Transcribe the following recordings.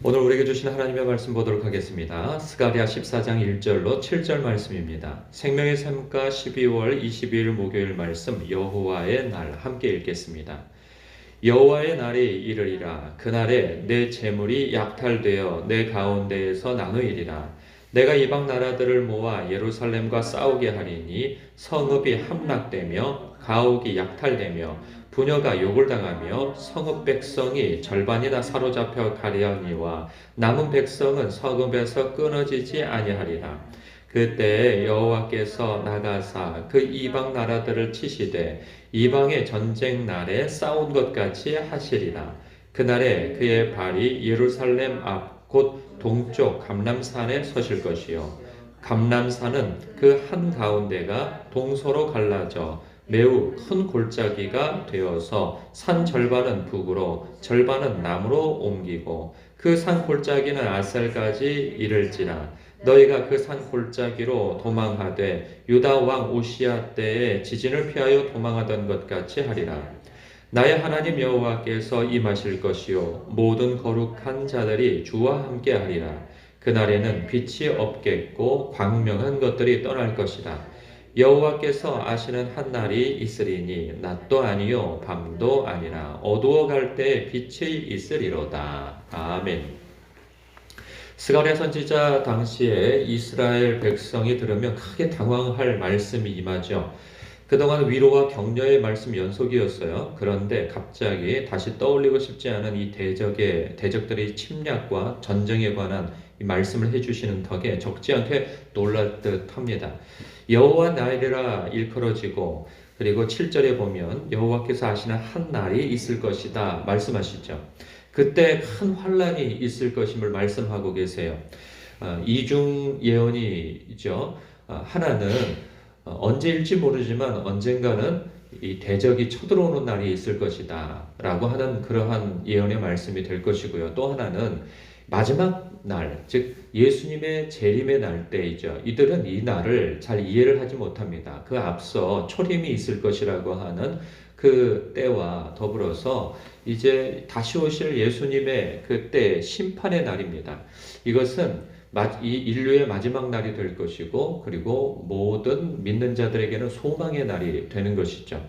오늘 우리에게 주신 하나님의 말씀 보도록 하겠습니다. 스가랴 14장 1절로 7절 말씀입니다. 생명의 샘가 12월 22일 목요일 말씀 여호와의 날 함께 읽겠습니다. 여호와의 날이 이르리라. 그날에 내 재물이 약탈되어 내 가운데에서 나누이리라. 내가 이방 나라들을 모아 예루살렘과 싸우게 하리니 성읍이 함락되며 가옥이 약탈되며 부녀가 욕을 당하며 성읍 백성이 절반이나 사로잡혀 가려니와 남은 백성은 성읍에서 끊어지지 아니하리라. 그때 여호와께서 나가사 그 이방 나라들을 치시되 이방의 전쟁 날에 싸운 것 같이 하시리라. 그날에 그의 발이 예루살렘 앞 곧 동쪽 감람산에 서실 것이요 감람산은 그 한가운데가 동서로 갈라져 매우 큰 골짜기가 되어서 산 절반은 북으로 절반은 남으로 옮기고 그 산 골짜기는 아셀까지 이를지라. 너희가 그 산 골짜기로 도망하되 유다 왕 우시야 때에 지진을 피하여 도망하던 것 같이 하리라. 나의 하나님 여호와께서 임하실 것이요 모든 거룩한 자들이 주와 함께 하리라. 그날에는 빛이 없겠고 광명한 것들이 떠날 것이라. 여호와께서 아시는 한 날이 있으리니 낮도 아니요 밤도 아니라 어두워 갈 때 빛이 있으리로다. 아멘. 스가랴 선지자 당시에 이스라엘 백성이 들으면 크게 당황할 말씀이 임하죠. 그동안 위로와 격려의 말씀 연속이었어요. 그런데 갑자기 다시 떠올리고 싶지 않은 이 대적들의 침략과 전쟁에 관한 이 말씀을 해주시는 덕에 적지 않게 놀랄 듯 합니다. 여호와 날이라 일컬어지고 그리고 7절에 보면 여호와께서 하시는 한 날이 있을 것이다 말씀하시죠. 그때 큰 환란이 있을 것임을 말씀하고 계세요. 이중 예언이죠. 하나는 언제일지 모르지만 언젠가는 이 대적이 쳐들어오는 날이 있을 것이다 라고 하는 그러한 예언의 말씀이 될 것이고요. 또 하나는 마지막 날, 즉 예수님의 재림의 날 때이죠. 이들은 이 날을 잘 이해를 하지 못합니다. 그 앞서 초림이 있을 것이라고 하는 그 때와 더불어서 이제 다시 오실 예수님의 그때 심판의 날입니다. 이것은 이 인류의 마지막 날이 될 것이고 그리고 모든 믿는 자들에게는 소망의 날이 되는 것이죠.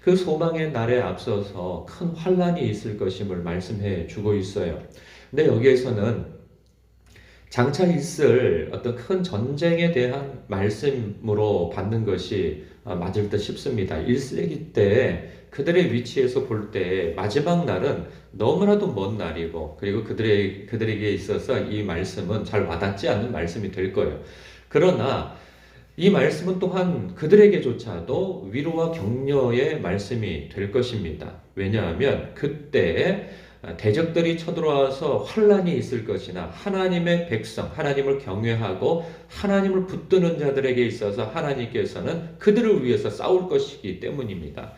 그 소망의 날에 앞서서 큰 환란이 있을 것임을 말씀해 주고 있어요. 근데 여기에서는 장차 있을 어떤 큰 전쟁에 대한 말씀으로 받는 것이 맞을 듯 싶습니다. 1세기 때 그들의 위치에서 볼 때 마지막 날은 너무나도 먼 날이고 그리고 그들에게 있어서 이 말씀은 잘 와닿지 않는 말씀이 될 거예요. 그러나 이 말씀은 또한 그들에게조차도 위로와 격려의 말씀이 될 것입니다. 왜냐하면 그때 대적들이 쳐들어와서 환란이 있을 것이나 하나님의 백성, 하나님을 경외하고 하나님을 붙드는 자들에게 있어서 하나님께서는 그들을 위해서 싸울 것이기 때문입니다.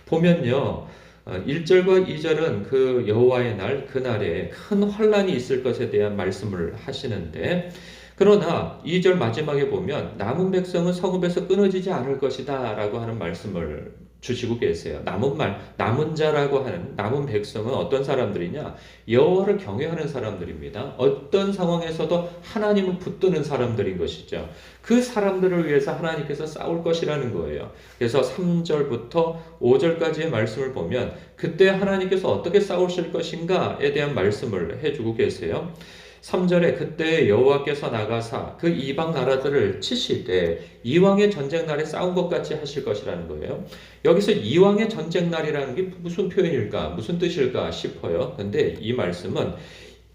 보면요. 1절과 2절은 그 여호와의 날, 그날에 큰 환란이 있을 것에 대한 말씀을 하시는데 그러나 2절 마지막에 보면 남은 백성은 성읍에서 끊어지지 않을 것이다 라고 하는 말씀을 주시고 계세요. 남은 자라고 하는 남은 백성은 어떤 사람들이냐? 여호와를 경외하는 사람들입니다. 어떤 상황에서도 하나님을 붙드는 사람들인 것이죠. 그 사람들을 위해서 하나님께서 싸울 것이라는 거예요. 그래서 3절부터 5절까지의 말씀을 보면 그때 하나님께서 어떻게 싸우실 것인가에 대한 말씀을 해주고 계세요. 3절에 그때 여호와께서 나가사 그 이방 나라들을 치시되 이왕의 전쟁 날에 싸운 것 같이 하실 것이라는 거예요. 여기서 이왕의 전쟁 날이라는 게 무슨 표현일까? 무슨 뜻일까 싶어요. 근데 이 말씀은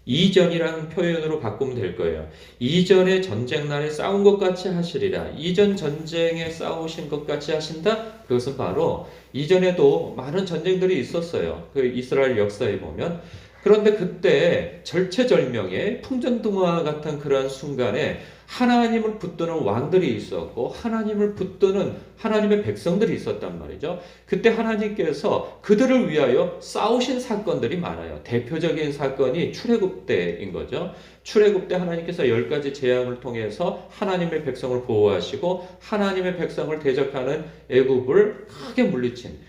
이전이라는 표현으로 바꾸면 될 거예요. 이전의 전쟁 날에 싸운 것 같이 하시리라. 이전 전쟁에 싸우신 것 같이 하신다? 그것은 바로 이전에도 많은 전쟁들이 있었어요. 그 이스라엘 역사에 보면. 그런데 그때 절체절명의 풍전등화 같은 그러한 순간에 하나님을 붙드는 왕들이 있었고 하나님을 붙드는 하나님의 백성들이 있었단 말이죠. 그때 하나님께서 그들을 위하여 싸우신 사건들이 많아요. 대표적인 사건이 출애굽 때인 거죠. 출애굽 때 하나님께서 10가지 재앙을 통해서 하나님의 백성을 보호하시고 하나님의 백성을 대적하는 애굽을 크게 물리친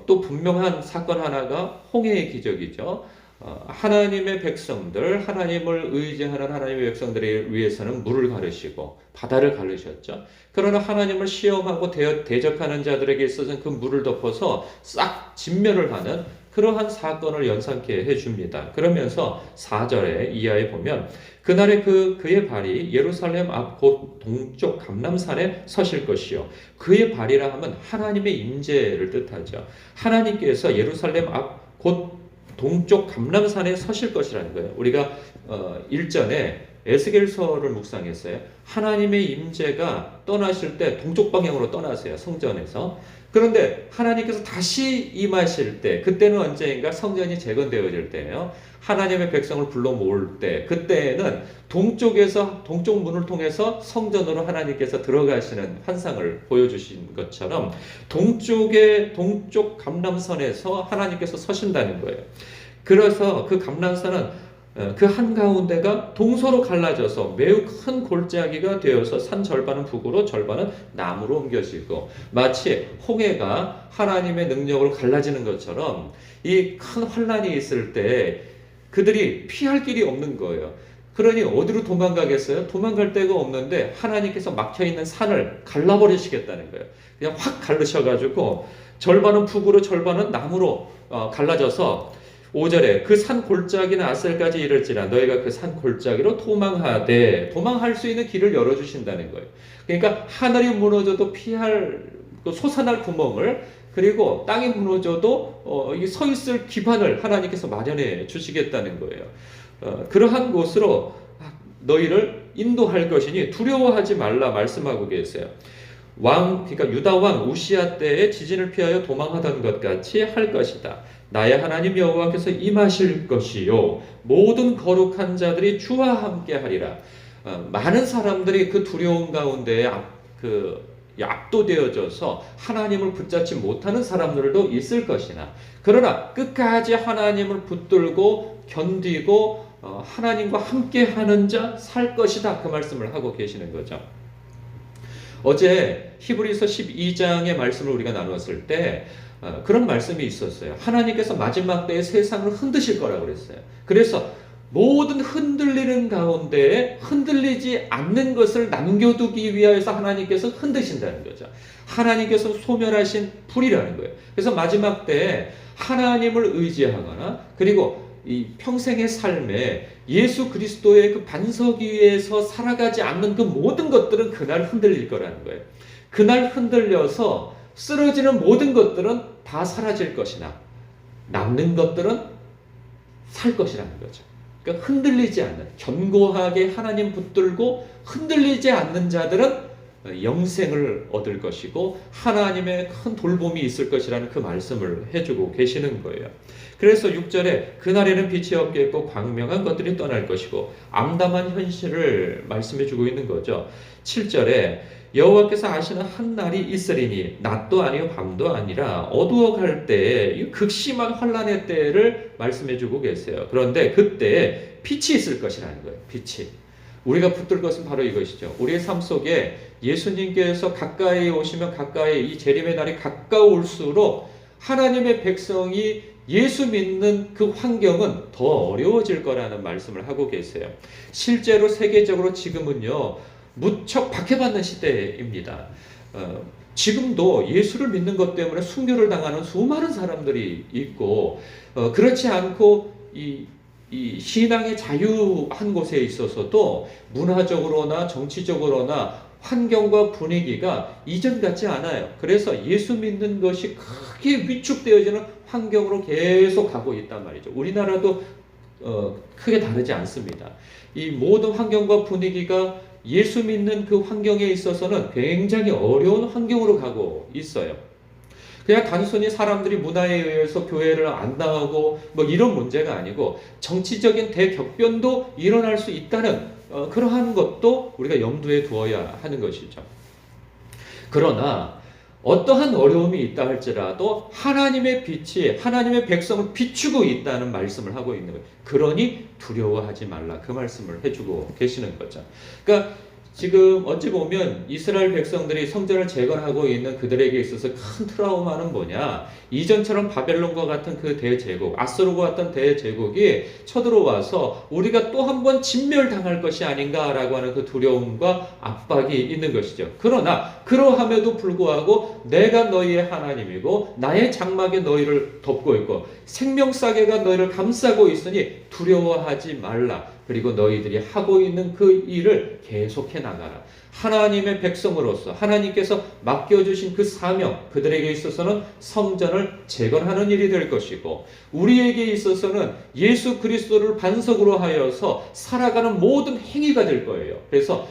또 분명한 사건 하나가 홍해의 기적이죠. 하나님의 백성들, 하나님을 의지하는 하나님의 백성들을 위해서는 물을 가르시고 바다를 가르셨죠. 그러나 하나님을 시험하고 대적하는 자들에게 있어서는 그 물을 덮어서 싹 진멸을 하는 그러한 사건을 연상케 해줍니다. 그러면서 4절에 이하에 보면 그날에 그의 발이 예루살렘 앞 곧 동쪽 감람산에 서실 것이요. 그의 발이라 하면 하나님의 임재를 뜻하죠. 하나님께서 예루살렘 앞 곧 동쪽 감람산에 서실 것이라는 거예요. 우리가 일전에 에스겔서를 묵상했어요. 하나님의 임재가 떠나실 때 동쪽 방향으로 떠나세요. 성전에서. 그런데 하나님께서 다시 임하실 때, 그때는 언제인가? 성전이 재건되어질 때예요. 하나님의 백성을 불러 모을 때, 그때는 동쪽에서 동쪽 문을 통해서 성전으로 하나님께서 들어가시는 환상을 보여주신 것처럼 동쪽 감람선에서 하나님께서 서신다는 거예요. 그래서 그 감람산은 그 한가운데가 동서로 갈라져서 매우 큰 골짜기가 되어서 산 절반은 북으로 절반은 남으로 옮겨지고 마치 홍해가 하나님의 능력으로 갈라지는 것처럼 이 큰 환란이 있을 때 그들이 피할 길이 없는 거예요. 그러니 어디로 도망가겠어요? 도망갈 데가 없는데 하나님께서 막혀있는 산을 갈라버리시겠다는 거예요. 그냥 확 갈르셔가지고 절반은 북으로 절반은 남으로 갈라져서 5절에 그 산 골짜기는 아셀까지 이를지라 너희가 그 산 골짜기로 도망하되 도망할 수 있는 길을 열어주신다는 거예요. 그러니까 하늘이 무너져도 피할 솟아날 구멍을 그리고 땅이 무너져도 서 있을 기반을 하나님께서 마련해 주시겠다는 거예요. 그러한 곳으로 너희를 인도할 것이니 두려워하지 말라 말씀하고 계세요. 그러니까 유다 왕 우시야 때에 지진을 피하여 도망하던 것 같이 할 것이다. 나의 하나님 여호와께서 임하실 것이요 모든 거룩한 자들이 주와 함께 하리라. 많은 사람들이 그 두려움 가운데 압도되어져서 하나님을 붙잡지 못하는 사람들도 있을 것이나 그러나 끝까지 하나님을 붙들고 견디고 하나님과 함께 하는 자 살 것이다. 그 말씀을 하고 계시는 거죠. 어제 히브리서 12장의 말씀을 우리가 나누었을 때 그런 말씀이 있었어요. 하나님께서 마지막 때에 세상을 흔드실 거라고 그랬어요. 그래서 모든 흔들리는 가운데 흔들리지 않는 것을 남겨두기 위하여서 하나님께서 흔드신다는 거죠. 하나님께서 소멸하신 불이라는 거예요. 그래서 마지막 때에 하나님을 의지하거나 그리고 이 평생의 삶에 예수 그리스도의 그 반석 위에서 살아가지 않는 그 모든 것들은 그날 흔들릴 거라는 거예요. 그날 흔들려서 쓰러지는 모든 것들은 다 사라질 것이나 남는 것들은 살 것이라는 거죠. 그러니까 흔들리지 않는, 견고하게 하나님 붙들고 흔들리지 않는 자들은 영생을 얻을 것이고 하나님의 큰 돌봄이 있을 것이라는 그 말씀을 해주고 계시는 거예요. 그래서 6절에 그날에는 빛이 없겠고 광명한 것들이 떠날 것이고 암담한 현실을 말씀해주고 있는 거죠. 7절에 여호와께서 아시는 한 날이 있으리니 낮도 아니요 밤도 아니라 어두워갈 때에 극심한 환란의 때를 말씀해주고 계세요. 그런데 그때 빛이 있을 것이라는 거예요. 빛이. 우리가 붙들 것은 바로 이것이죠. 우리의 삶 속에 예수님께서 가까이 오시면 가까이 이 재림의 날이 가까울수록 하나님의 백성이 예수 믿는 그 환경은 더 어려워질 거라는 말씀을 하고 계세요. 실제로 세계적으로 지금은요 무척 박해받는 시대입니다. 지금도 예수를 믿는 것 때문에 순교를 당하는 수많은 사람들이 있고 그렇지 않고 이 신앙의 자유한 곳에 있어서도 문화적으로나 정치적으로나 환경과 분위기가 이전 같지 않아요. 그래서 예수 믿는 것이 크게 위축되어지는 환경으로 계속 가고 있단 말이죠. 우리나라도 크게 다르지 않습니다. 이 모든 환경과 분위기가 예수 믿는 그 환경에 있어서는 굉장히 어려운 환경으로 가고 있어요. 그냥 단순히 사람들이 문화에 의해서 교회를 안 나오고 뭐 이런 문제가 아니고 정치적인 대격변도 일어날 수 있다는 그러한 것도 우리가 염두에 두어야 하는 것이죠. 그러나 어떠한 어려움이 있다 할지라도 하나님의 빛이 하나님의 백성을 비추고 있다는 말씀을 하고 있는 거예요. 그러니 두려워하지 말라 그 말씀을 해주고 계시는 거죠. 그러니까 지금 어찌 보면 이스라엘 백성들이 성전을 재건하고 있는 그들에게 있어서 큰 트라우마는 뭐냐? 이전처럼 바벨론과 같은 그 대제국, 아수르와 같은 대제국이 쳐들어와서 우리가 또 한 번 진멸당할 것이 아닌가라고 하는 그 두려움과 압박이 있는 것이죠. 그러나 그러함에도 불구하고 내가 너희의 하나님이고 나의 장막에 너희를 덮고 있고 생명싸개가 너희를 감싸고 있으니 두려워하지 말라. 그리고 너희들이 하고 있는 그 일을 계속해 나가라. 하나님의 백성으로서 하나님께서 맡겨주신 그 사명, 그들에게 있어서는 성전을 재건하는 일이 될 것이고 우리에게 있어서는 예수 그리스도를 반석으로 하여서 살아가는 모든 행위가 될 거예요. 그래서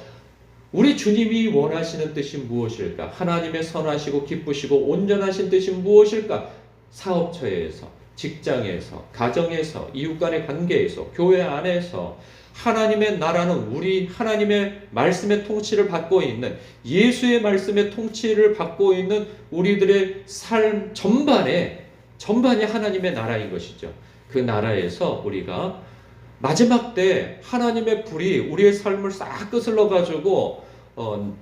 우리 주님이 원하시는 뜻이 무엇일까? 하나님의 선하시고 기쁘시고 온전하신 뜻이 무엇일까? 사업처에서, 직장에서, 가정에서, 이웃 간의 관계에서, 교회 안에서 하나님의 나라는 우리 하나님의 말씀의 통치를 받고 있는 예수의 말씀의 통치를 받고 있는 우리들의 삶 전반이 하나님의 나라인 것이죠. 그 나라에서 우리가 마지막 때 하나님의 불이 우리의 삶을 싹 끄슬러 가지고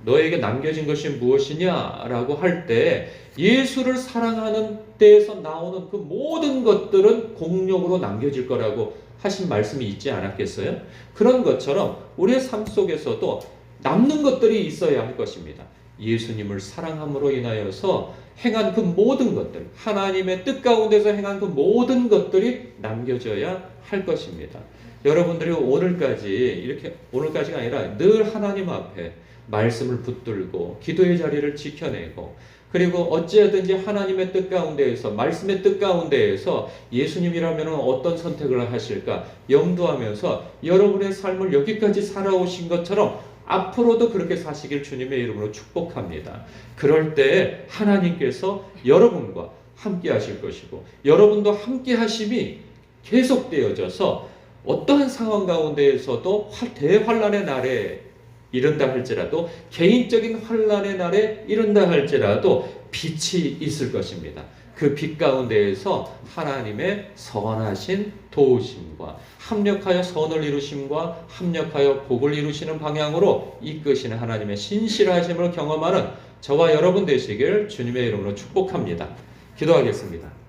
너에게 남겨진 것이 무엇이냐라고 할 때 예수를 사랑하는 때에서 나오는 그 모든 것들은 공력으로 남겨질 거라고 하신 말씀이 있지 않았겠어요? 그런 것처럼 우리의 삶 속에서도 남는 것들이 있어야 할 것입니다. 예수님을 사랑함으로 인하여서 행한 그 모든 것들, 하나님의 뜻 가운데서 행한 그 모든 것들이 남겨져야 할 것입니다. 여러분들이 오늘까지가 아니라 늘 하나님 앞에 말씀을 붙들고 기도의 자리를 지켜내고 그리고 어찌하든지 하나님의 뜻 가운데에서 말씀의 뜻 가운데에서 예수님이라면 어떤 선택을 하실까 염두하면서 여러분의 삶을 여기까지 살아오신 것처럼 앞으로도 그렇게 사시길 주님의 이름으로 축복합니다. 그럴 때 하나님께서 여러분과 함께 하실 것이고 여러분도 함께 하심이 계속되어져서 어떠한 상황 가운데에서도 대환란의 날에 이른다 할지라도 개인적인 환란의 날에 이른다 할지라도 빛이 있을 것입니다. 그 빛 가운데에서 하나님의 선하신 도우심과 합력하여 선을 이루심과 합력하여 복을 이루시는 방향으로 이끄시는 하나님의 신실하심을 경험하는 저와 여러분 되시길 주님의 이름으로 축복합니다. 기도하겠습니다.